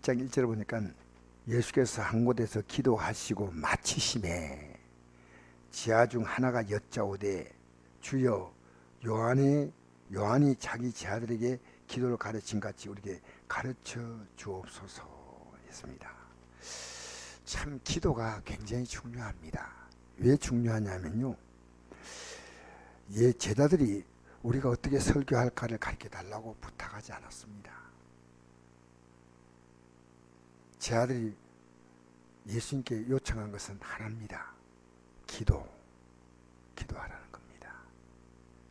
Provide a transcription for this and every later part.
1장 1절을 보니까 예수께서 한 곳에서 기도하시고 마치심에 지하 중 하나가 여짜오되 주여 요한이 자기 제자들에게 기도를 가르친 같이 우리에게 가르쳐 주옵소서 했습니다. 참 기도가 굉장히 중요합니다. 왜 중요하냐면요, 제자들이 우리가 어떻게 설교할까를 가르쳐 달라고 부탁하지 않았습니다. 제자들이 예수님께 요청한 것은 하나입니다. 기도하라는 겁니다.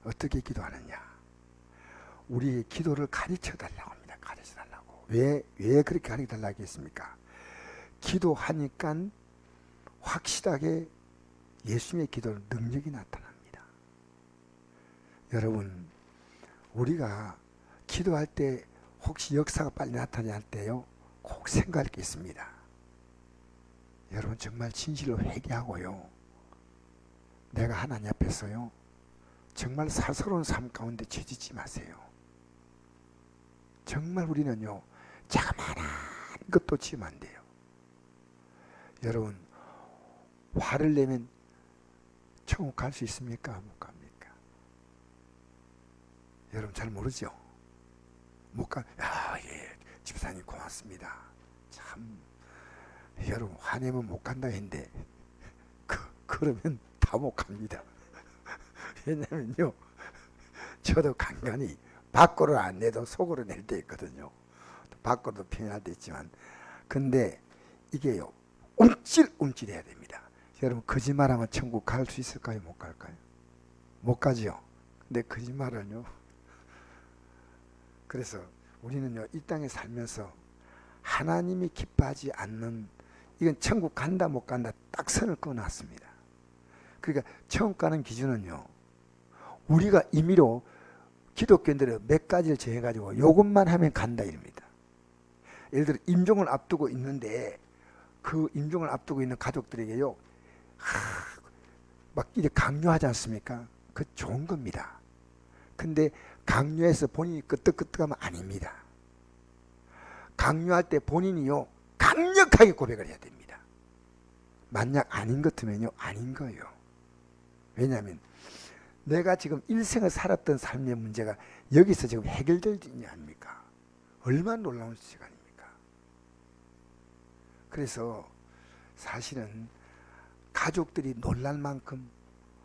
어떻게 기도하느냐? 우리의 기도를 가르쳐 달라고 합니다. 가르쳐 달라고. 왜 그렇게 가르쳐 달라고 했습니까? 기도하니까 확실하게 예수님의 기도는 능력이 나타납니다. 여러분, 우리가 기도할 때 혹시 역사가 빨리 나타날 때요, 꼭 생각할 게 있습니다. 여러분, 정말 진실로 회개하고요, 내가 하나님 앞에서요 정말 사사로운 삶 가운데 처지지 마세요. 정말 우리는요 자그마한 것도 지으면 안 돼요. 여러분, 화를 내면 천국 갈 수 있습니까? 못 갑니까? 여러분 잘 모르죠? 못 가. 예, 집사님 고맙습니다. 참 여러분, 화내면 못 간다 했는데 그러면 다 못 갑니다. 왜냐면요, 저도 간간히 밖으로 안 내도 속으로 낼 때 있거든요. 밖으로도 표현할 때 있지만, 근데 이게요 움찔움찔해야 됩니다. 여러분, 거짓말하면 천국 갈 수 있을까요? 못 갈까요? 못 가죠. 근데 거짓말은요, 그래서 우리는요 이 땅에 살면서 하나님이 기뻐하지 않는, 이건 천국 간다 못 간다 딱 선을 그어놨습니다. 그러니까 천국 가는 기준은요, 우리가 임의로 기독교인들은 몇 가지를 정해가지고 이것만 하면 간다 이럽니다. 예를 들어 임종을 앞두고 있는데 그 임종을 앞두고 있는 가족들에게요 막 이제 강요하지 않습니까? 그 좋은 겁니다. 근데 강요해서 본인이 끄떡끄떡하면 아닙니다. 강요할 때 본인이요 강력하게 고백을 해야 됩니다. 만약 아닌 것 같으면요 아닌 거예요. 왜냐하면 내가 지금 일생을 살았던 삶의 문제가 여기서 지금 해결되지 않습니까? 얼마나 놀라운 시간입니까? 그래서 사실은 가족들이 놀랄 만큼,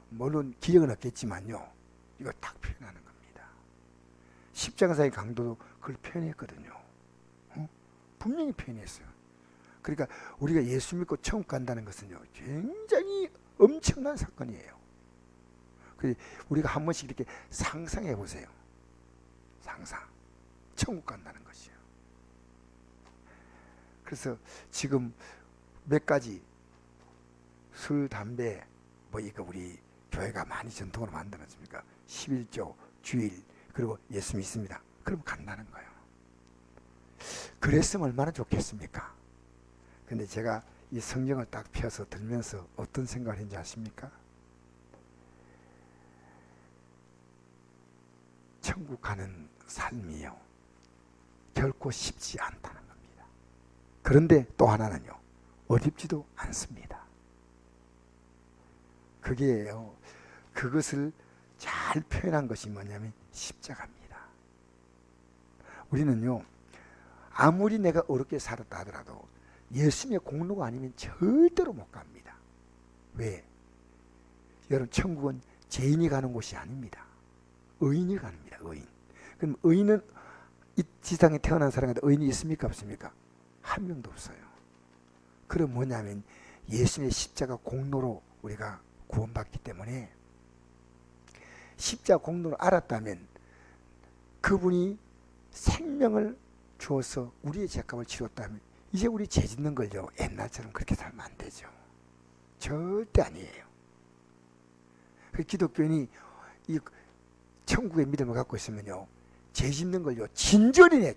물론 기억은 없겠지만요, 이거 딱 표현하는 겁니다. 십자가사의 강도도 그걸 표현했거든요. 분명히 표현했어요. 그러니까 우리가 예수 믿고 천국 간다는 것은요 굉장히 엄청난 사건이에요. 우리가 한 번씩 이렇게 상상해 보세요. 상상. 천국 간다는 것이요. 그래서 지금 몇 가지 술, 담배, 이거 우리 교회가 많이 전통으로 만들었습니까? 11조, 주일, 그리고 예수 믿습니다. 그럼 간다는 거예요. 그랬으면 얼마나 좋겠습니까? 근데 제가 이 성경을 딱 펴서 들면서 어떤 생각을 했는지 아십니까? 천국 가는 삶이요 결코 쉽지 않다는 겁니다. 그런데 또 하나는요 어렵지도 않습니다. 그게요, 그것을 잘 표현한 것이 뭐냐면 십자가입니다. 우리는요 아무리 내가 어렵게 살았다 하더라도 예수님의 공로가 아니면 절대로 못 갑니다. 왜? 여러분, 천국은 죄인이 가는 곳이 아닙니다. 의인이 갑니다. 의인. 그럼 의인은 이 지상에 태어난 사람한테 의인이 있습니까? 없습니까? 한 명도 없어요. 그럼 뭐냐면 예수님의 십자가 공로로 우리가 구원받기 때문에, 십자가 공로를 알았다면 그분이 생명을 주어서 우리의 죄값을 치렀다면 이제 우리 죄 짓는 걸요 옛날처럼 그렇게 살면 안 되죠. 절대 아니에요. 그 기독교인이 이 천국의 믿음을 갖고 있으면요 죄 짓는 걸요 진절이네.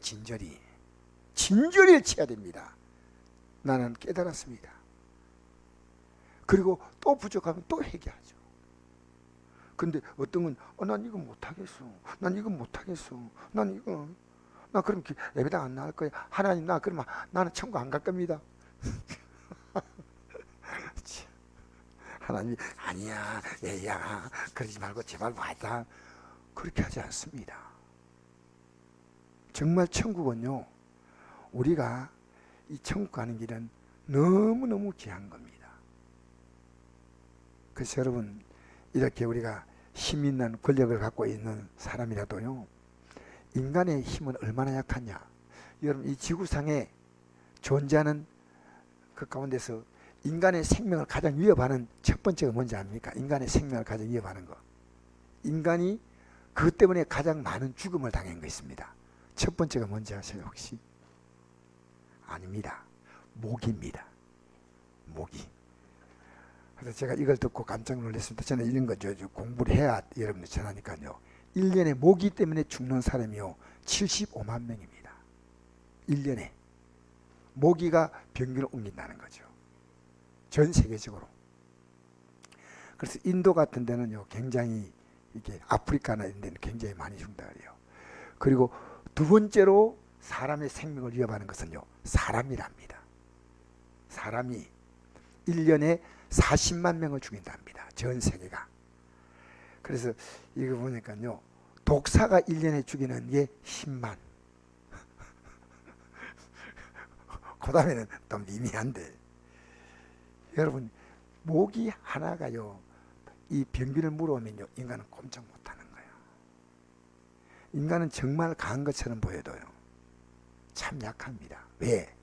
진절이 쳐야 됩니다. 나는 깨달았습니다. 그리고 또 부족하면 또 회개하죠. 근데 어떤 건 난 이거 못하겠어. 난 이거 못하겠어. 난 이거 나 그럼 예배당 안 나갈 거야. 하나님 나 그러면 나는 천국 안 갈 겁니다. 하나님이 아니야 얘야 그러지 말고 제발 와라. 그렇게 하지 않습니다. 정말 천국은요, 우리가 이 천국 가는 길은 너무너무 귀한 겁니다. 그래서 여러분, 이렇게 우리가 힘 있는 권력을 갖고 있는 사람이라도요, 인간의 힘은 얼마나 약하냐. 여러분, 이 지구상에 존재하는 그 가운데서 인간의 생명을 가장 위협하는 첫 번째가 뭔지 압니까? 인간의 생명을 가장 위협하는 거. 인간이 그것 때문에 가장 많은 죽음을 당한 거 있습니다. 첫 번째가 뭔지 아세요 혹시? 아닙니다. 모기입니다. 모기. 그래서 제가 이걸 듣고 깜짝 놀랐습니다. 저는 이런 거 공부를 해야 여러분들 전하니까요. 1년에 모기 때문에 죽는 사람이요 75만 명입니다. 1년에. 모기가 병균을 옮긴다는 거죠. 전 세계적으로. 그래서 인도 같은 데는요 굉장히 이게 아프리카나 이런 데는 굉장히 많이 죽는다 그래요. 그리고 두 번째로 사람의 생명을 위협하는 것은요 사람이랍니다. 사람이 1년에 40만 명을 죽인답니다. 전 세계가. 그래서 이거 보니까요 독사가 1년에 죽이는 게 10만. 그 다음에는 또 미미한데, 여러분 모기 하나가요 이 병균을 물어오면요 인간은 꼼짝 못하는 거예요. 인간은 정말 강한 것처럼 보여도요 참 약합니다. 왜?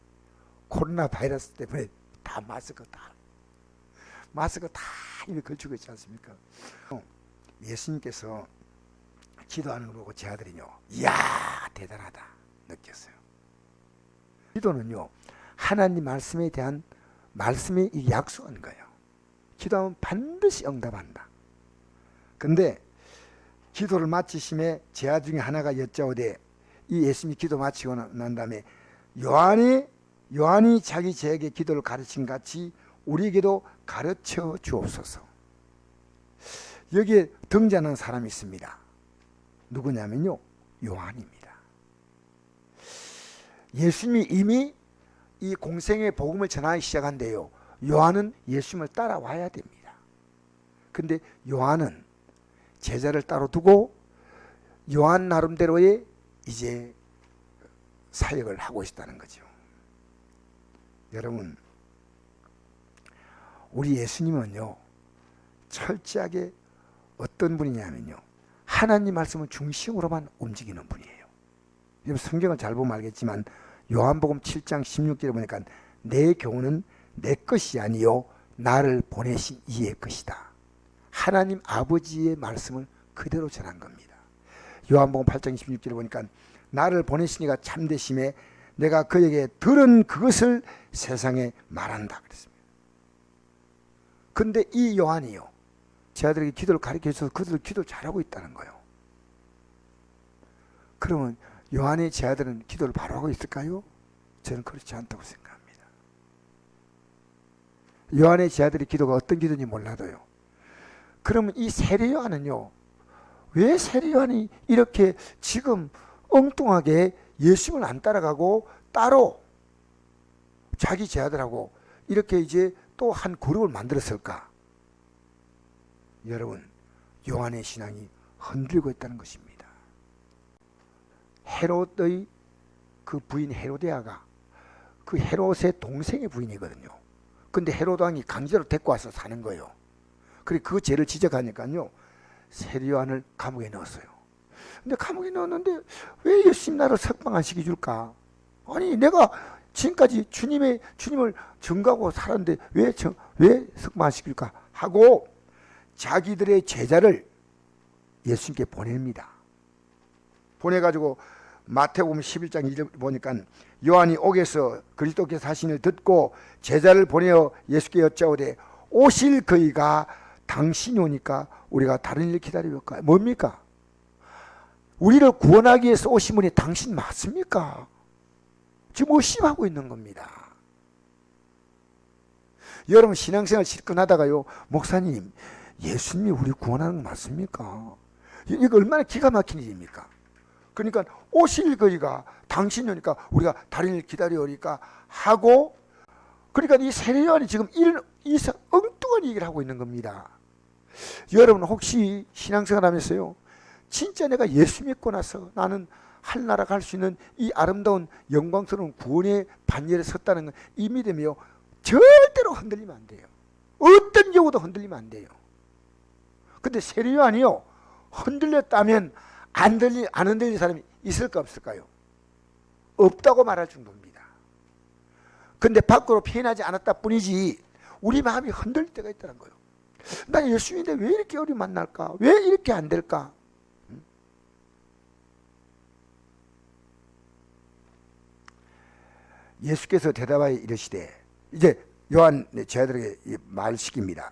코로나 바이러스 때문에 다 마스크 다 입에 걸치고 있지 않습니까? 예수님께서 기도하는 걸 보고 제 아들이요 이야 대단하다 느꼈어요. 기도는요 하나님 말씀에 대한 말씀에 약속한 거예요. 기도하면 반드시 응답한다. 근데 기도를 마치심에 제 아들 중에 하나가 여짜오되, 이 예수님이 기도 마치고 난 다음에 요한이 자기 제에게 기도를 가르친 같이 우리에게도 가르쳐 주옵소서. 여기에 등장하는 사람이 있습니다. 누구냐면요 요한입니다. 예수님이 이미 이 공생의 복음을 전하기 시작한대요. 요한은 예수님을 따라와야 됩니다. 근데 요한은 제자를 따로 두고 요한 나름대로의 이제 사역을 하고 있다는 거죠. 여러분, 우리 예수님은요 철저하게 어떤 분이냐면요 하나님 말씀을 중심으로만 움직이는 분이에요. 여러분 성경을 잘 보면 알겠지만 요한복음 7장 16절에 보니까 내 교훈은 내 것이 아니요 나를 보내신 이의 것이다. 하나님 아버지의 말씀을 그대로 전한 겁니다. 요한복음 8장 26절에 보니까 나를 보내신 이가 참되심에 내가 그에게 들은 그것을 세상에 말한다 그랬습니다. 근데 이 요한이요 제 아들에게 기도를 가르쳐줘서 그들을 기도 잘하고 있다는 거예요. 그러면 요한의 제 아들은 기도를 바로 하고 있을까요? 저는 그렇지 않다고 생각합니다. 요한의 제 아들의 기도가 어떤 기도인지 몰라도요. 그러면 이 세례 요한은요 왜 세례 요한이 이렇게 지금 엉뚱하게 예수님을 안 따라가고 따로 자기 제 아들하고 이렇게 이제 또 한 그룹을 만들었을까? 여러분, 요한의 신앙이 흔들리고 있다는 것입니다. 헤롯의 그 부인 헤로데아가 그 헤롯의 동생의 부인이거든요. 근데 헤롯 왕이 강제로 데리고 와서 사는 거예요. 그리고 그 죄를 지적하니까요 세례 요한을 감옥에 넣었어요. 근데 감옥에 넣었는데 왜 예수님 나를 석방 안 시켜줄까? 아니 내가 지금까지 주님을 증거하고 살았는데 왜 석방 안 시킬까? 하고 자기들의 제자를 예수님께 보냅니다. 보내가지고 마태복음 11장 2절 보니까 요한이 옥에서 그리스도께서 하시는 듣고 제자를 보내어 예수께 여짜오되 오실 그이가 당신이 오니까 우리가 다른 일을 기다릴까? 뭡니까? 우리를 구원하기 위해서 오신 분이 당신 맞습니까? 지금 의심하고 있는 겁니다. 여러분 신앙생활 실컷 하다가요 목사님 예수님이 우리 구원하는 거 맞습니까? 이거 얼마나 기가 막힌 일입니까? 그러니까 오실 거리가 당신이 오니까 우리가 다리를 기다려오니까 하고, 그러니까 이 세례요한이 지금 이런 엉뚱한 얘기를 하고 있는 겁니다. 여러분 혹시 신앙생활 하면서요, 진짜 내가 예수 믿고 나서 나는 하늘나라 갈 수 있는 이 아름다운 영광스러운 구원의 반열에 섰다는 건 이 믿음이요, 절대로 흔들리면 안 돼요. 어떤 경우도 흔들리면 안 돼요. 근데 세례요한이요, 흔들렸다면 안 흔들린 사람이 있을까 없을까요? 없다고 말할 정도입니다. 근데 밖으로 표현하지 않았다 뿐이지 우리 마음이 흔들릴 때가 있다는 거예요. 나 예수 믿는데 왜 이렇게 어려움 만날까? 왜 이렇게 안 될까? 예수께서 대답하여 이르시되, 이제 요한 제자들에게 말시킵니다.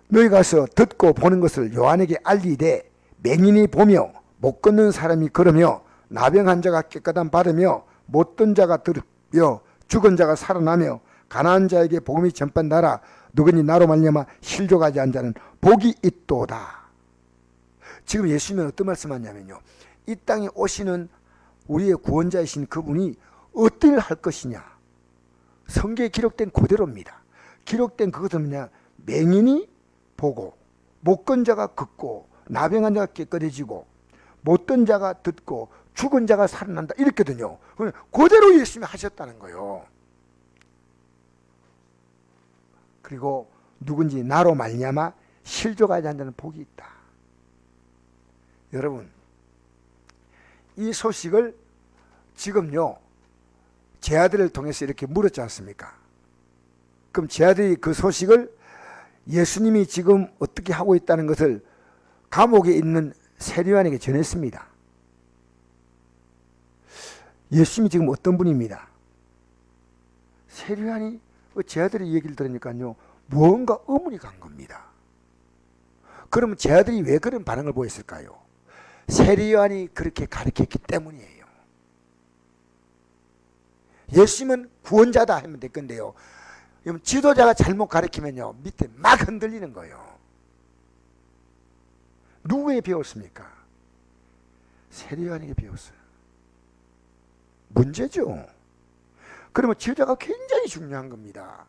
너희 가서 듣고 보는 것을 요한에게 알리되, 맹인이 보며 못 걷는 사람이 걸으며 나병한 자가 깨끗함 받으며 못된 자가 들으며 죽은 자가 살아나며 가난한 자에게 복음이 전파되라. 누구니 나로 말미암아 실족하지 않은 자는 복이 있도다. 지금 예수님은 어떤 말씀하냐면요, 이 땅에 오시는 우리의 구원자이신 그분이 어떤 일을 할 것이냐, 성경에 기록된 그대로입니다. 기록된 그것은 뭐냐, 맹인이 보고 못 건 자가 걷고 나병한 자가 깨끗해지고 못된 자가 듣고 죽은 자가 살아난다, 이렇거든요. 그대로 예수님이 하셨다는 거예요. 그리고 누군지 나로 말미암아 실족하지 않는 자는 복이 있다. 여러분, 이 소식을 지금요 제 아들을 통해서 이렇게 물었지 않습니까? 그럼 제 아들이 그 소식을 예수님이 지금 어떻게 하고 있다는 것을 감옥에 있는 세례요한에게 전했습니다. 예수님이 지금 어떤 분입니다. 세례요한이 제 아들의 얘기를 들으니까요, 무언가 의문이 간 겁니다. 그러면 제 아들이 왜 그런 반응을 보였을까요? 세례요한이 그렇게 가르쳤기 때문이에요. 예수님은 구원자다 하면 될 건데요, 지도자가 잘못 가르치면요 밑에 막 흔들리는 거예요. 누구에게 배웠습니까? 세례요한에게 배웠어요. 문제죠. 그러면 지도자가 굉장히 중요한 겁니다.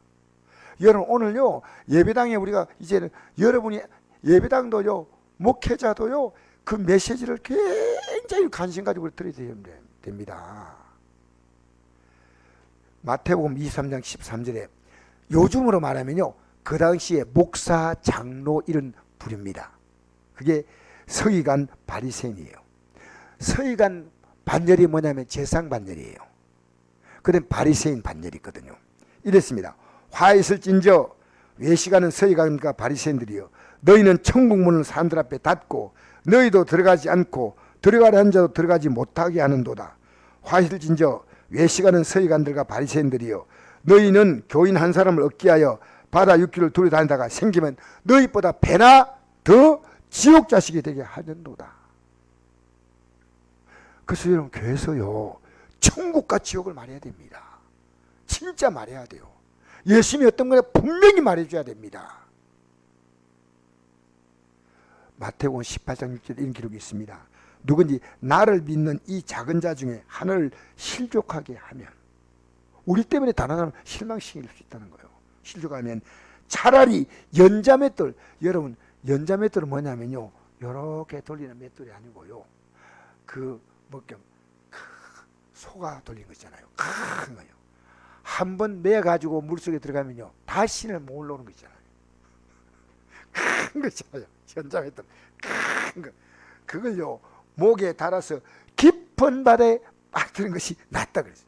여러분, 오늘요 예배당에 우리가 이제는 여러분이 예배당도요 목회자도요 그 메시지를 굉장히 관심 가지고 들어야 됩니다. 마태복음 23장 13절에 요즘으로 말하면요 그 당시에 목사, 장로 이런 부류입니다. 그게 서기관, 바리새인이에요. 서기관 반열이 뭐냐면 제상 반열이에요. 그다음 바리새인 반열이 있거든요. 이랬습니다. 화 있을진저 외식하는 서기관과 바리새인들이여, 너희는 천국문을 사람들 앞에 닫고 너희도 들어가지 않고 들어가려 한 자도 들어가지 못하게 하는도다. 화 있을진저 외식하는 서기관들과 바리새인들이여, 너희는 교인 한 사람을 얻게 하여 바다 육지를 두루다니다가 생기면 너희보다 배나 더 지옥 자식이 되게 하는도다. 그래서 여러분, 교회에서요 천국과 지옥을 말해야 됩니다. 진짜 말해야 돼요. 예수님이 어떤 거냐 분명히 말해줘야 됩니다. 마태복음 18장 6절 이런 기록이 있습니다. 누군지 나를 믿는 이 작은 자 중에 하나를 실족하게 하면, 우리 때문에 다른 사람 실망시킬 수 있다는 거예요. 실족하면 차라리 연자맷돌, 여러분 연자맷돌은 뭐냐면요 이렇게 돌리는 맷돌이 아니고요 소가 돌린 거 있잖아요. 큰 거요. 한번 매가지고 물속에 들어가면요 다시는 못 올라오는 거 있잖아요. 큰 거 있잖아요. 연자맷돌 큰 거. 그걸요 목에 달아서 깊은 바다에 빠뜨리는 것이 낫다 그랬어요.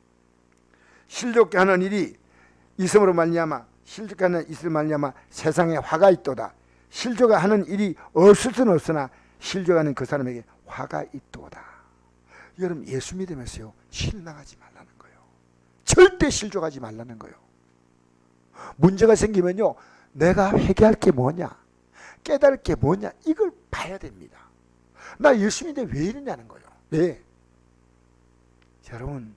실족게 하는 일이 있음으로 말미암아, 실족게 하는 있음으로 말미암아 세상에 화가 있도다. 실족게 하는 일이 없을 수는 없으나 실족하는 그 사람에게 화가 있도다. 여러분, 예수 믿으면서요 실망하지 말라는 거예요. 절대 실족하지 말라는 거예요. 문제가 생기면요 내가 회개할 게 뭐냐, 깨달을 게 뭐냐, 이걸 봐야 됩니다. 나 예수 믿는데 왜 이러냐는 거예요. 왜? 여러분,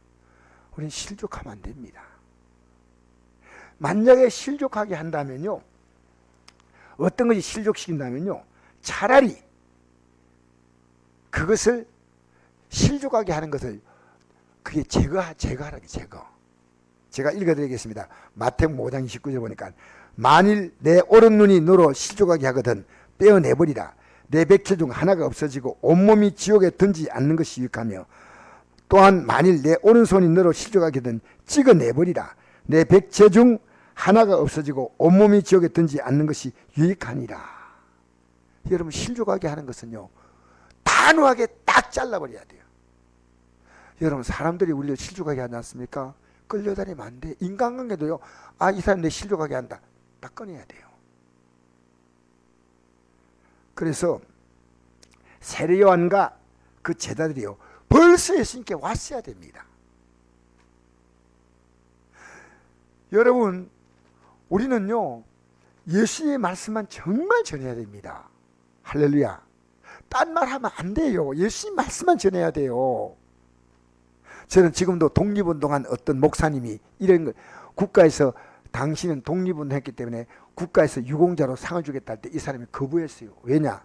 우린 실족하면 안 됩니다. 만약에 실족하게 한다면요, 어떤 것이 실족시킨다면요, 차라리 그것을 실족하게 하는 것을 그게 제거하라고 제거. 제가 읽어드리겠습니다. 마태복음 5장 29절 보니까 만일 내 오른눈이 너로 실족하게 하거든 떼어내버리라. 내 백혈 중 하나가 없어지고 온몸이 지옥에 던지지 않는 것이 유익하며 또한 만일 내 오른손이 너로 실족하게 하거든 찍어내버리라. 내 백체 중 하나가 없어지고 온몸이 지옥에 던지지 않는 것이 유익하니라. 여러분 실족하게 하는 것은요 단호하게 딱 잘라버려야 돼요. 여러분 사람들이 우리를 실족하게 하지 않습니까? 끌려다니면 안 돼. 인간관계도요. 아, 이 사람 내 실족하게 한다. 딱 꺼내야 돼요. 그래서 세례 요한과 그 제자들이요. 벌써 예수님께 왔어야 됩니다. 여러분 우리는요. 예수님의 말씀만 정말 전해야 됩니다. 할렐루야. 딴 말 하면 안 돼요. 예수님 말씀만 전해야 돼요. 저는 지금도 독립운동한 어떤 목사님이 이런 거 국가에서 당신은 독립운동했기 때문에 국가에서 유공자로 상을 주겠다 할 때 이 사람이 거부했어요. 왜냐?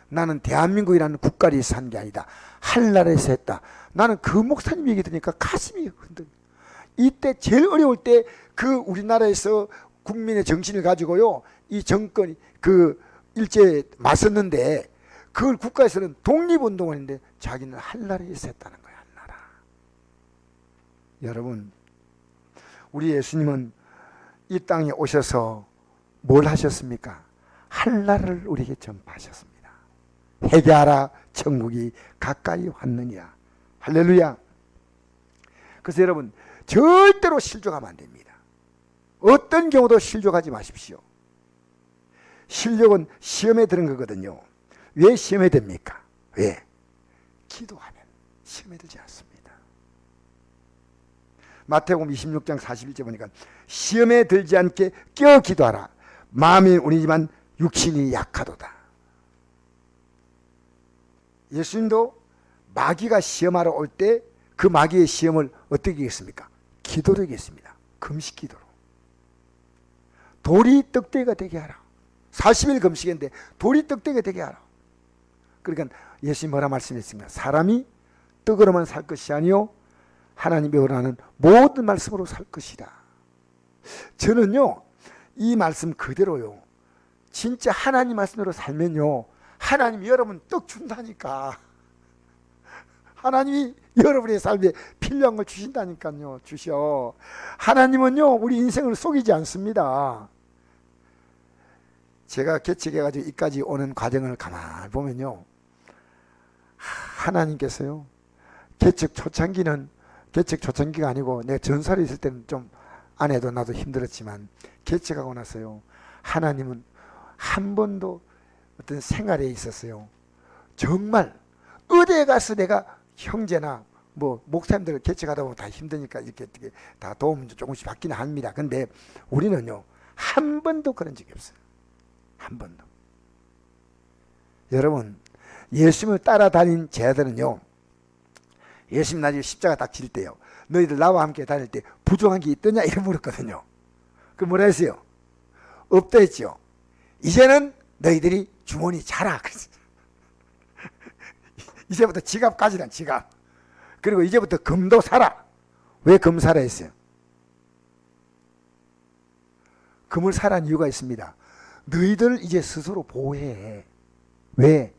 나는 대한민국이라는 국가를 위해서 한 게 아니다. 하늘나라에서 했다. 나는 그 목사님 얘기 들으니까 가슴이 흔들. 이때 제일 어려울 때 그 우리나라에서 국민의 정신을 가지고요. 이 정권이 그 일제에 맞섰는데 그걸 국가에서는 독립운동을 했는데 자기는 하늘나라에서 했다는 거야. 하늘나라. 여러분 우리 예수님은 이 땅에 오셔서 뭘 하셨습니까? 하늘나라를 우리에게 전파하셨습니다. 회개하라 천국이 가까이 왔느니라. 할렐루야. 그래서 여러분 절대로 실족하면 안 됩니다. 어떤 경우도 실족하지 마십시오. 실족은 시험에 드는 거거든요. 왜 시험에 듭니까? 왜? 기도하면 시험에 들지 않습니다. 마태복음 26장 41절 보니까 시험에 들지 않게 깨어 기도하라. 마음이 운이지만 육신이 약하도다. 예수님도 마귀가 시험하러 올 때 그 마귀의 시험을 어떻게 이겼습니까? 기도로 이겼습니다. 금식 기도로. 돌이 떡대기가 되게 하라. 40일 금식인데 돌이 떡대기가 되게 하라. 그러니까 예수님 뭐라 말씀했습니까? 사람이 떡으로만 살 것이 아니요 하나님이 원하는 모든 말씀으로 살 것이다. 저는요 이 말씀 그대로요. 진짜 하나님 말씀으로 살면요 하나님이 여러분 떡 준다니까. 하나님이 여러분의 삶에 필요한 걸 주신다니까요. 주셔. 하나님은요 우리 인생을 속이지 않습니다. 제가 개척해가지고 이까지 오는 과정을 가만히 보면요 하나님께서요 개척 초창기가 아니고 내가 전설에 있을 때는 좀 아내도 나도 힘들었지만 개척하고 나서요 하나님은 한 번도 어떤 생활에 있었어요 정말 어디에 가서 내가 형제나 뭐 목사님들 개척하다 보면 다 힘드니까 이렇게 다 도움 조금씩 받기는 합니다. 근데 우리는요 한 번도 그런 적이 없어요. 한 번도. 여러분 예수님을 따라다닌 제자들은요 예수님 나중에 십자가 딱 질 때요 너희들 나와 함께 다닐 때 부족한 게 있더냐 이렇게 물었거든요. 그 뭐라 했어요? 없다 했죠. 이제는 너희들이 주머니 자라. 이제부터 지갑 가지란 지갑. 그리고 이제부터 금도 사라. 왜 금 사라 했어요? 금을 사라는 이유가 있습니다. 너희들 이제 스스로 보호해. 왜?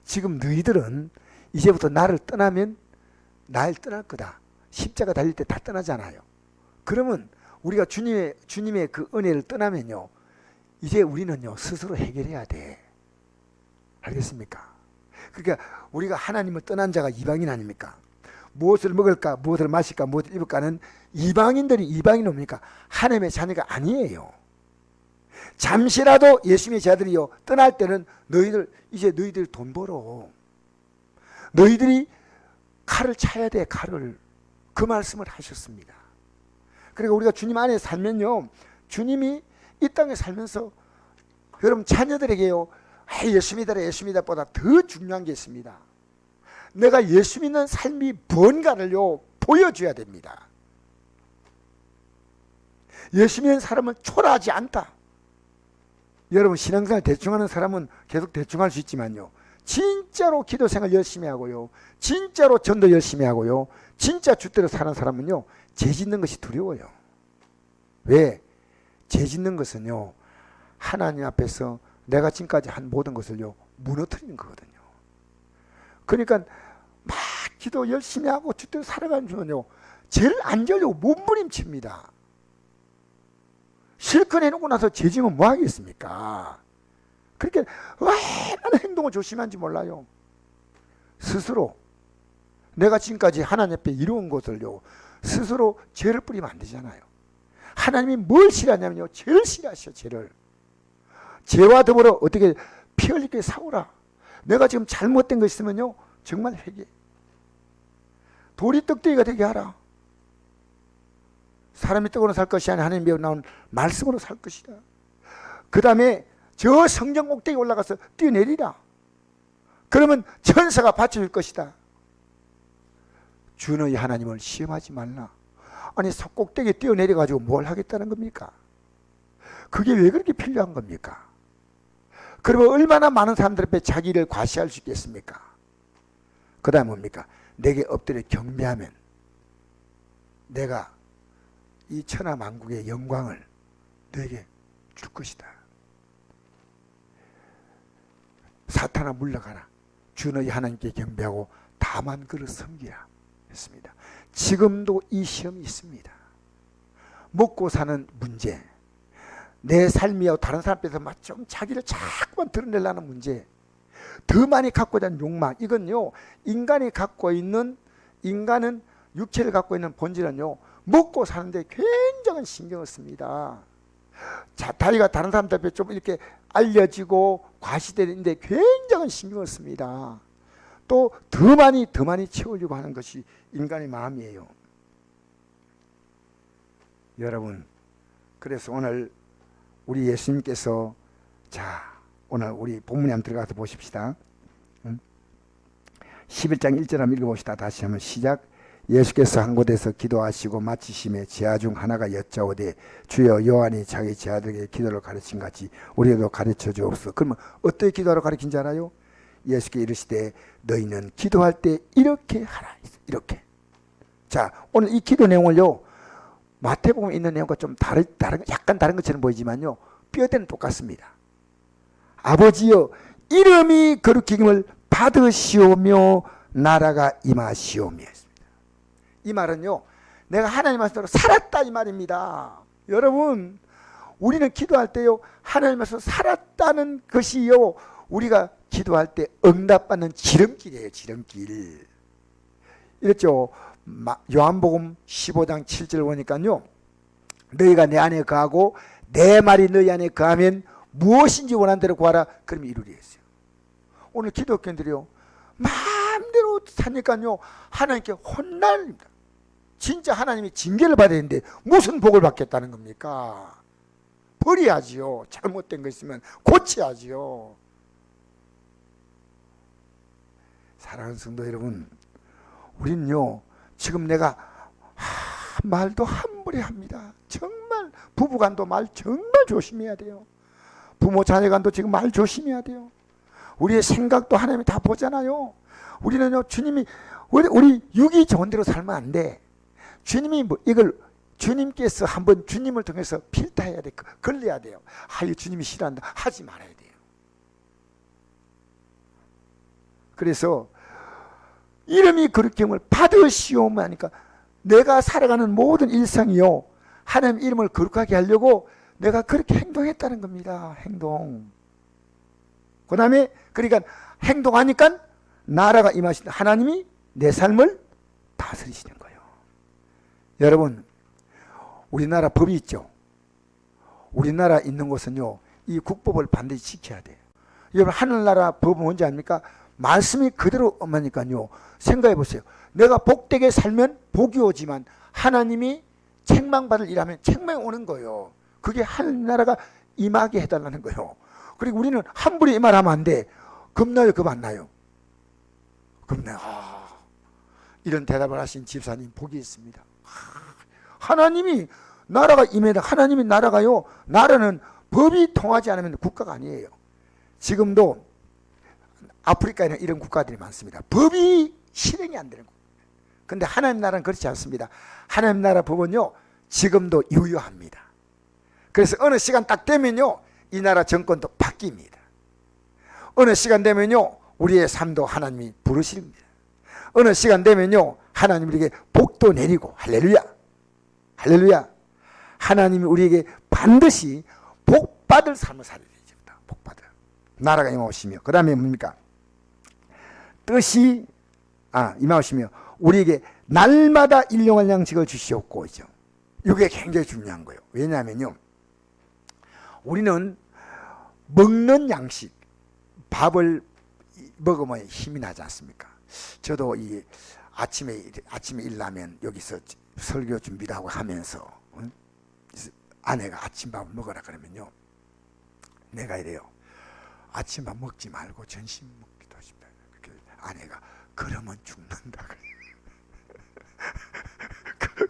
지금 너희들은 이제부터 나를 떠나면 날 떠날 거다. 십자가 달릴 때 다 떠나잖아요. 그러면 우리가 주님의 그 은혜를 떠나면요 이제 우리는요 스스로 해결해야 돼. 알겠습니까? 그러니까 우리가 하나님을 떠난 자가 이방인 아닙니까? 무엇을 먹을까 무엇을 마실까 무엇을 입을까는 이방인 옵니까? 하나님의 자녀가 아니에요. 잠시라도 예수님의 제자들이요 떠날 때는 이제 너희들 돈 벌어. 너희들이 칼을 차야 돼. 칼을. 그 말씀을 하셨습니다. 그리고 우리가 주님 안에 살면요 주님이 이 땅에 살면서 여러분 자녀들에게요 예수 믿어라 예수 믿어라 보다 더 중요한 게 있습니다. 내가 예수 믿는 삶이 뭔가를요 보여줘야 됩니다. 예수 믿는 사람은 초라하지 않다. 여러분 신앙생활 대충 하는 사람은 계속 대충 할 수 있지만요 진짜로 기도 생활 열심히 하고요, 진짜로 전도 열심히 하고요, 진짜 주대로 사는 사람은요, 죄 짓는 것이 두려워요. 왜? 죄 짓는 것은요, 하나님 앞에서 내가 지금까지 한 모든 것을요, 무너뜨리는 거거든요. 그러니까 막 기도 열심히 하고 주대로 살아가는 중은요, 죄를 안 지으려고 몸부림칩니다. 실컷 해놓고 나서 죄 지으면 뭐 하겠습니까? 그렇게 얼마나 행동을 조심한지 몰라요. 스스로 내가 지금까지 하나님 앞에 이루은 것을요, 스스로 죄를 뿌리면 안 되잖아요. 하나님이 뭘 싫어하냐면요, 죄를 싫어하셔. 죄를. 죄와 더불어 어떻게 피 흘리게 싸우라. 내가 지금 잘못된 거 있으면요, 정말 회개. 돌이 떡대기가 되게 하라. 사람이 떡으로 살 것이 아니라 하나님 배워 나온 말씀으로 살 것이다. 그 다음에 저 성전 꼭대기 올라가서 뛰어내리라. 그러면 천사가 받쳐줄 것이다. 주 너희 하나님을 시험하지 말라. 아니 꼭대기에 뛰어내려가지고 뭘 하겠다는 겁니까? 그게 왜 그렇게 필요한 겁니까? 그러면 얼마나 많은 사람들 앞에 자기를 과시할 수 있겠습니까? 그 다음 뭡니까? 내게 엎드려 경배하면 내가 이 천하만국의 영광을 너에게 줄 것이다. 사탄아 물러가라. 주 너희 하나님께 경배하고 다만 그를 섬기라 했습니다. 지금도 이 시험이 있습니다. 먹고 사는 문제, 내 삶이요 다른 사람 앞에서 막 좀 자기를 자꾸만 드러내려는 문제, 더 많이 갖고자 하는 욕망, 이건요 인간이 갖고 있는, 인간은 육체를 갖고 있는 본질은요 먹고 사는데 굉장한 신경을 씁니다. 자, 다리가 다른 사람들 앞에 좀 이렇게 알려지고 과시되는데 굉장한 신경을 씁니다. 또 더 많이 채우려고 하는 것이 인간의 마음이에요. 여러분, 그래서 오늘 우리 예수님께서, 자 오늘 우리 본문에 한번 들어가서 보십시다. 11장 1절 한번 읽어봅시다. 다시 한번 시작. 예수께서 한 곳에서 기도하시고 마치심에 제자 중 하나가 여짜오되 주여 요한이 자기 제자들에게 기도를 가르친 같이 우리에도 가르쳐 주옵소서. 그러면 어떻게 기도하러 가르친 줄 알아요? 예수께 이르시되 너희는 기도할 때 이렇게 하라. 이렇게. 자, 오늘 이 기도 내용을요 마태복음에 있는 내용과 좀 약간 다른 것처럼 보이지만요 뼈대는 똑같습니다. 아버지여 이름이 거룩히김을 받으시오며 나라가 임하시오며. 이 말은요 내가 하나님 말씀대로 살았다 이 말입니다. 여러분, 우리는 기도할 때요 하나님 말씀대로 살았다는 것이요 우리가 기도할 때 응답받는 지름길이에요. 지름길. 이랬죠. 요한복음 15장 7절 보니까요 너희가 내 안에 거하고 내 말이 너희 안에 거하면 무엇인지 원하는 대로 구하라 그러면 이루리 했어요. 오늘 기독교인들이요 마음대로 사니까요 하나님께 혼날입니다. 진짜 하나님이 징계를 받아야 되는데 무슨 복을 받겠다는 겁니까? 버려야지요. 잘못된 거 있으면 고쳐야지요. 사랑하는 성도 여러분, 우리는요 지금 내가 말도 함부로 합니다. 정말 부부간도 말 정말 조심해야 돼요. 부모 자녀간도 지금 말 조심해야 돼요. 우리의 생각도 하나님이 다 보잖아요. 우리는요 주님이 우리 육이 좋은 대로 살면 안 돼. 주님이 이걸 주님께서 한번 주님을 통해서 필터해야 돼. 걸려야 돼요. 아, 이 주님이 싫어한다 하지 말아야 돼요. 그래서 이름이 거룩함을 받으시오면 하니까 내가 살아가는 모든 일상이요 하나님 이름을 거룩하게 하려고 내가 그렇게 행동했다는 겁니다. 행동. 그 다음에 그러니까 행동하니까 나라가 임하신다. 하나님이 내 삶을 다스리시는 거예요. 여러분, 우리나라 법이 있죠. 우리나라 있는 곳은요 이 국법을 반드시 지켜야 돼요. 여러분, 하늘나라 법은 뭔지 아닙니까? 말씀이 그대로 엄하니까요. 생각해 보세요. 내가 복되게 살면 복이 오지만 하나님이 책망받을 일하면 책망이 오는 거예요. 그게 하늘나라가 임하게 해달라는 거예요. 그리고 우리는 함부로 이 말 하면 안 돼. 겁나요? 겁 안 나요? 겁나요. 이런 대답을 하신 집사님 복이 있습니다. 하나님이 나라가 임해다. 하나님이 나라가요. 나라는 법이 통하지 않으면 국가가 아니에요. 지금도 아프리카에는 이런 국가들이 많습니다. 법이 실행이 안 되는 국. 근데 하나님 나라는 그렇지 않습니다. 하나님 나라 법은요 지금도 유효합니다. 그래서 어느 시간 딱 되면요 이 나라 정권도 바뀝니다. 어느 시간 되면요 우리의 삶도 하나님이 부르십니다. 어느 시간 되면요 하나님 우리에게 복도 내리고, 할렐루야, 할렐루야, 하나님이 우리에게 반드시 복받을 삶을 살아야 됩니다. 복받을 나라가 임하시며, 그 다음에 뭡니까? 뜻이 임하시며 우리에게 날마다 일용할 양식을 주시옵고. 이게 굉장히 중요한 거예요. 왜냐하면요 우리는 먹는 양식, 밥을 먹으면 힘이 나지 않습니까? 저도 이 아침에 일나면 여기서 설교 준비를 하고 하면서 아내가 아침밥을 먹으라 그러면요 내가 이래요. 아침밥 먹지 말고 점심 먹기도 싶다. 아내가 그러면 죽는다 그래.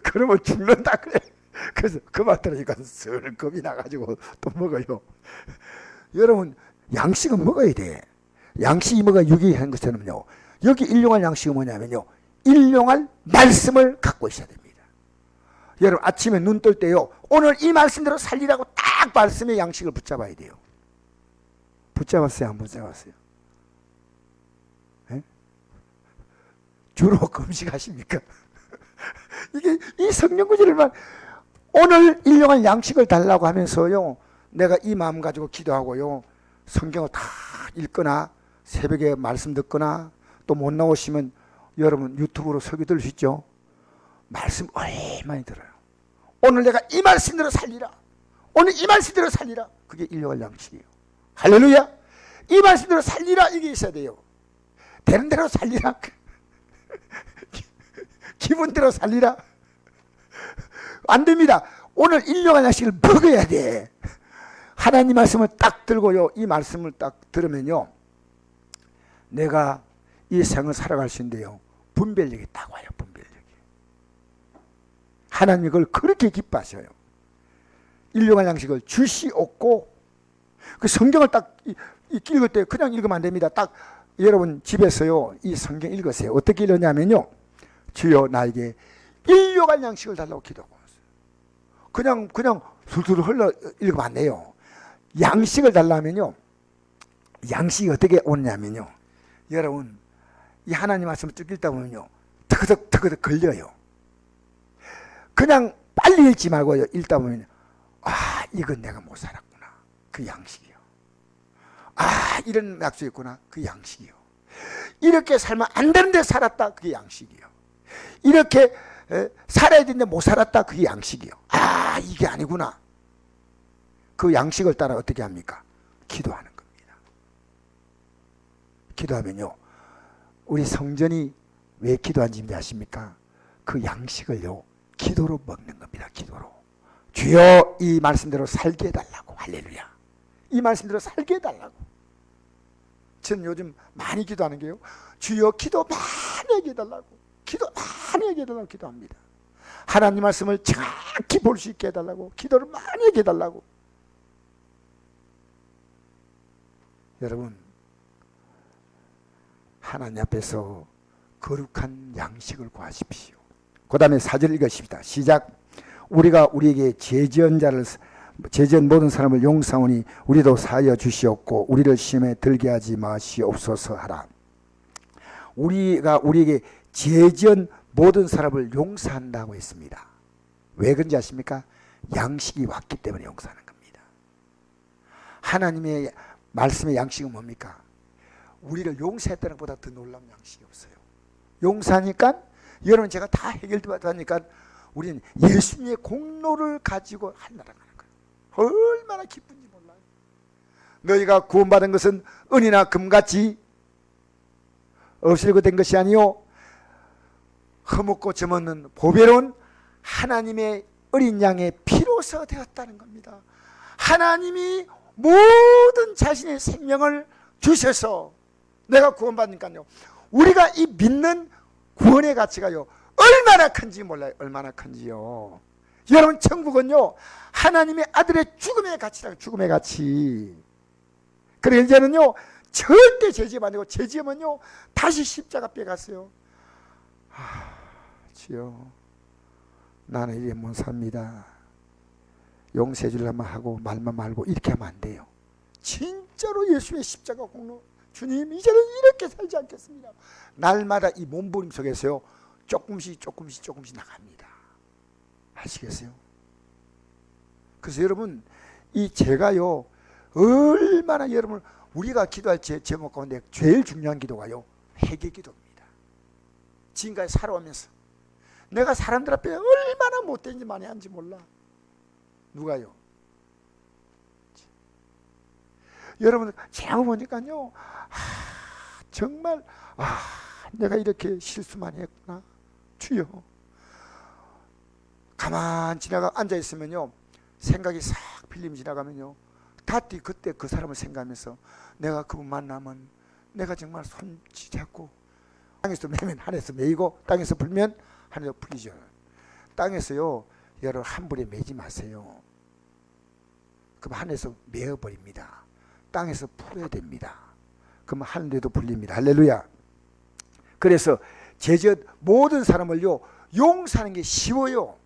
그러면 죽는다 그래. 그래서 그 말 들으니까 썰 겁이 나가지고 또 먹어요. 여러분 양식은 먹어야 돼. 양식이 뭐가 유기한 것처럼요 여기 일용할 양식은 뭐냐면요 일용할 말씀을 갖고 있어야 됩니다. 여러분 아침에 눈 뜰 때요 오늘 이 말씀대로 살리라고 딱 말씀의 양식을 붙잡아야 돼요. 붙잡았어요? 안 붙잡았어요? 에? 주로 금식하십니까? 이게 이 성경 구절을만 오늘 일용할 양식을 달라고 하면서요 내가 이 마음 가지고 기도하고요 성경을 다 읽거나 새벽에 말씀 듣거나 또 못 나오시면 여러분 유튜브로 설교 들을 수 있죠. 말씀 얼마나 들어요. 오늘 내가 이 말씀대로 살리라, 오늘 이 말씀대로 살리라. 그게 일용할 양식이에요. 할렐루야. 이 말씀대로 살리라 이게 있어야 돼요. 되는 대로 살리라. 기분대로 살리라. 안 됩니다. 오늘 일용할 양식을 먹어야 돼. 하나님 말씀을 딱 들고요 이 말씀을 딱 들으면요 내가 이 생을 살아갈 수 있는데요 분별력이 딱 와요. 분별력이. 하나님이 그걸 그렇게 기뻐하셔요. 일용할 양식을 주시옵고. 그 성경을 딱 읽을 때 그냥 읽으면 안 됩니다. 딱 여러분 집에서요 이 성경 읽으세요. 어떻게 읽느냐면요 주여 나에게 일용할 양식을 달라고 기도하고 그냥 술술 흘러 읽으면 안 돼요. 양식을 달라면요 양식이 어떻게 오느냐면요 여러분 이 하나님 말씀을 쭉 읽다 보면요 터그덕 걸려요. 그냥 빨리 읽지 말고요 읽다 보면 이건 내가 못 살았구나 그 양식이요. 이런 약속이 있구나 그 양식이요. 이렇게 살면 안 되는데 살았다 그게 양식이요. 이렇게 살아야 되는데 못 살았다 그게 양식이요. 이게 아니구나. 그 양식을 따라 어떻게 합니까? 기도하는 겁니다. 기도하면요 우리 성전이 왜 기도하는지 아십니까? 그 양식을요 기도로 먹는 겁니다. 기도로. 주여 이 말씀대로 살게 해달라고. 할렐루야. 이 말씀대로 살게 해달라고. 저는 요즘 많이 기도하는 게요 주여 기도 많이 하게 해달라고, 기도 많이 하게 해달라고 기도합니다. 하나님 말씀을 정확히 볼 수 있게 해달라고, 기도를 많이 하게 해달라고. 여러분 하나님 앞에서 거룩한 양식을 구하십시오. 그 다음에 4절 읽으십시다. 시작. 우리가 우리에게 죄지은 모든 사람을 용서하오니 우리도 사하여 주시옵고 우리를 시험에 들게 하지 마시옵소서 하라. 우리가 우리에게 죄지은 모든 사람을 용서한다고 했습니다. 왜 그런지 아십니까? 양식이 왔기 때문에 용서하는 겁니다. 하나님의 말씀의 양식은 뭡니까? 우리를 용서했다는 것보다 더 놀라운 양식이 없어요. 용서하니까 여러분 제가 다 해결받으니까 우리는 예수님의 공로를 가지고 하나라는 거예요. 얼마나 기쁜지 몰라요. 너희가 구원받은 것은 은이나 금같이 없으려고 된 것이 아니요 허묻고 점없는 보배로운 하나님의 어린 양의 피로서 되었다는 겁니다. 하나님이 모든 자신의 생명을 주셔서 내가 구원받으니까요 우리가 이 믿는 구원의 가치가요 얼마나 큰지 몰라요. 얼마나 큰지요. 여러분 천국은요 하나님의 아들의 죽음의 가치라고. 죽음의 가치. 그래서 이제는요 절대 죄지으면 안 되고, 죄지으면요 다시 십자가 빼갔어요. 주여, 나는 이래 못 삽니다. 용서해 주려면 하고 말만 말고 이렇게 하면 안 돼요. 진짜로 예수의 십자가 공로, 주님 이제는 이렇게 살지 않겠습니다. 날마다 이 몸부림 속에서요 조금씩 나갑니다. 아시겠어요? 그래서 여러분, 이 제가요 얼마나 여러분, 우리가 기도할 제목 가운데 제일 중요한 기도가요 회개 기도입니다. 지금까지 살아오면서 내가 사람들 앞에 얼마나 못된지 많이 한지 몰라. 누가요? 여러분 제가 보니까요, 정말 내가 이렇게 실수만 했구나. 주여. 가만 지나가 앉아 있으면요 생각이 싹 필름 지나가면요 다시 그때 그 사람을 생각하면서 내가 그분 만나면 내가 정말 손짓 잡고, 땅에서 매면 하늘에서 매이고 땅에서 불면 하늘에서 풀리죠. 땅에서요 여러분 한 불에 매지 마세요. 그럼 하늘에서 매어버립니다. 땅에서 풀어야 됩니다. 그럼 하늘에도 불립니다. 할렐루야. 그래서 제짓 모든 사람을요 용서하는 게 쉬워요.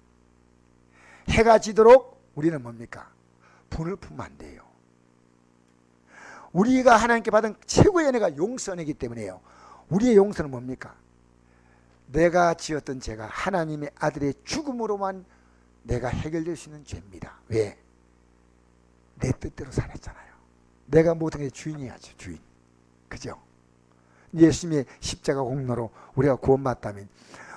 해가 지도록 우리는 뭡니까? 분을 품으면 안 돼요. 우리가 하나님께 받은 최고의 은혜가 용서이기 때문에요. 우리의 용서는 뭡니까? 내가 지었던 죄가 하나님의 아들의 죽음으로만 내가 해결될 수 있는 죄입니다. 왜? 내 뜻대로 살았잖아요. 내가 모든 게 주인이야죠. 주인. 그죠? 예수님의 십자가 공로로 우리가 구원받다면,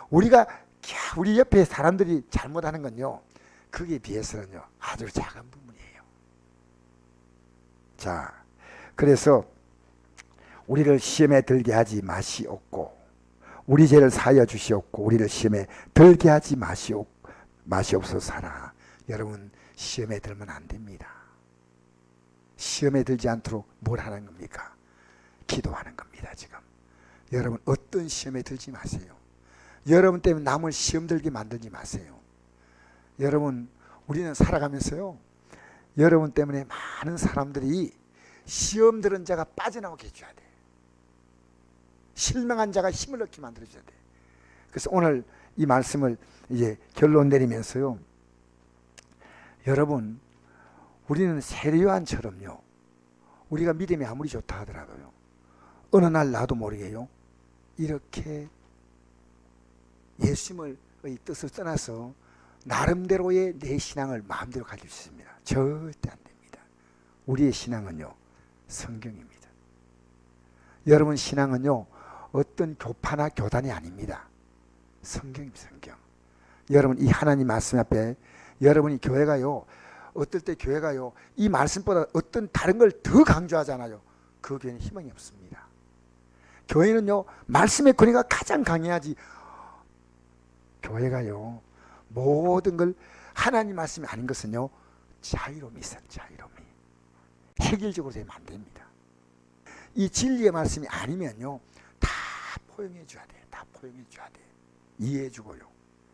우리 옆에 사람들이 잘못하는 건요 그게 비해서는요 아주 작은 부분이에요. 자, 그래서 우리를 시험에 들게 하지 마시옵고, 우리 죄를 사하여 주시옵고 우리를 시험에 들게 하지 마시옵소서 하라. 여러분 시험에 들면 안 됩니다. 시험에 들지 않도록 뭘 하는 겁니까? 기도하는 겁니다. 지금 여러분 어떤 시험에 들지 마세요. 여러분 때문에 남을 시험 들게 만들지 마세요. 여러분 우리는 살아가면서요 여러분 때문에 많은 사람들이 시험 들은 자가 빠져나오게 해줘야 돼. 실망한 자가 힘을 얻게 만들어줘야 돼. 그래서 오늘 이 말씀을 이제 결론 내리면서요, 여러분 우리는 세례요한처럼요 우리가 믿음이 아무리 좋다 하더라도요 어느 날 나도 모르게요 이렇게 예수님의 뜻을 떠나서 나름대로의 내 신앙을 마음대로 가질 수 있습니다. 절대 안 됩니다. 우리의 신앙은요 성경입니다. 여러분 신앙은요 어떤 교파나 교단이 아닙니다. 성경입니다. 성경. 여러분 이 하나님 말씀 앞에 여러분이 교회가요 어떨 때 교회가요 이 말씀보다 어떤 다른 걸 더 강조하잖아요. 그 교회는 희망이 없습니다. 교회는요 말씀의 권위가 가장 강해야지. 교회가요 모든 걸 하나님 말씀이 아닌 것은요 자유로움이 있어요. 자유로움이. 획일적으로 되면 안 됩니다. 이 진리의 말씀이 아니면요 다 포용해 줘야 돼. 다 포용해 줘야 돼. 이해해 주고요.